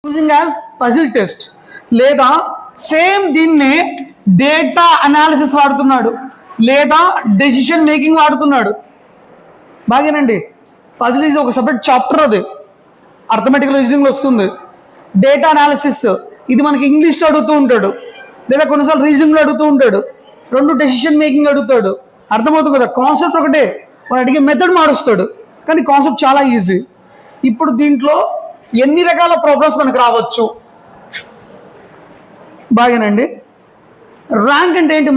Using as puzzle test లేదా same దీన్నే data analysis వాడుతున్నాడు లేదా డెసిషన్ మేకింగ్ వాడుతున్నాడు. బాగేనండి. పజిల్ ఈజ్ ఒక సపరేట్ చాప్టర్, అది అర్థమెటికల్ రీజనింగ్లో వస్తుంది. డేటా అనాలిసిస్ ఇది మనకి ఇంగ్లీష్లో అడుగుతూ ఉంటాడు లేదా కొన్నిసార్లు రీజనింగ్లో అడుగుతూ ఉంటాడు. రెండు డెసిషన్ మేకింగ్ అడుగుతాడు. అర్థమవుతుంది కదా, కాన్సెప్ట్ ఒకటే, వాడు అడిగే మెథడ్ మారుస్తాడు కానీ కాన్సెప్ట్ చాలా ఈజీ. ఇప్పుడు దీంట్లో ఎన్ని రకాల ప్రాబ్లమ్స్ మనకు రావచ్చు? బాగానండి. ర్యాంక్ అంటే ఏంటి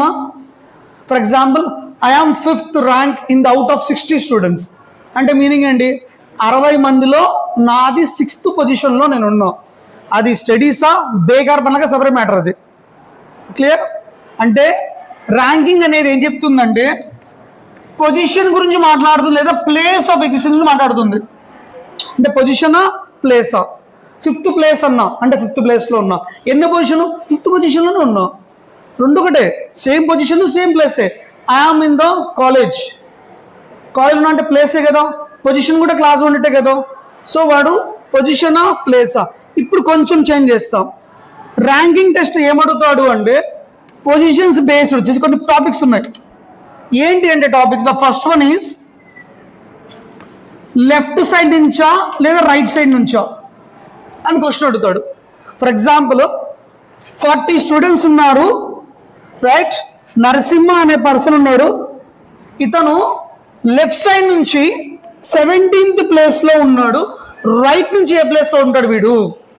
for example I am 5th rank in the out of 60 students అంటే మీనింగ్ ఏంటి? 60 మందిలో నాది 6th పొజిషన్లో నేను ఉన్నా. అది స్టడీసా బేకార్ పనగా సపరేట్ మ్యాటర్. అది క్లియర్? అంటే ర్యాంకింగ్ అనేది ఏం చెప్తుందంటే పొజిషన్ గురించి మాట్లాడుతుంది లేదా ప్లేస్ ఆఫ్ ఎగ్జిస్టెన్స్ గురించి మాట్లాడుతుంది. అంటే పొజిషనా ప్లేసా? 5th ప్లేస్ అన్నా అంటే 5th ప్లేస్లో ఉన్నా. ఎన్నో పొజిషన్? 5th పొజిషన్లోనే ఉన్నా. రెండు ఒకటే, సేమ్ పొజిషన్ సేమ్ ప్లేసే. ఐఆమ్ ఇన్ ద కాలేజ్ ఉన్నా అంటే ప్లేసే కదా, పొజిషన్ కూడా క్లాస్ ఉండటే కదా. సో వాడు పొజిషనా ప్లేసా? ఇప్పుడు కొంచెం చేంజ్ చేస్తాం. ర్యాంకింగ్ టెస్ట్ ఏమడుగుతాడు అంటే పొజిషన్స్ బేస్డ్ వచ్చేసి కొన్ని టాపిక్స్ ఉన్నాయి. ఏంటి అంటే topics, the first one is left side నుంచా లేదా రైట్ సైడ్ నుంచా అని క్వశ్చన్ అడుగుతాడు. ఫర్ ఎగ్జాంపుల్ 40 స్టూడెంట్స్ ఉన్నారు, రైట్? నరసింహ అనే పర్సన్ ఉన్నాడు. ఇతను లెఫ్ట్ సైడ్ నుంచి 17th ప్లేస్లో ఉన్నాడు. రైట్ నుంచి ఏ ప్లేస్లో ఉంటాడు వీడు?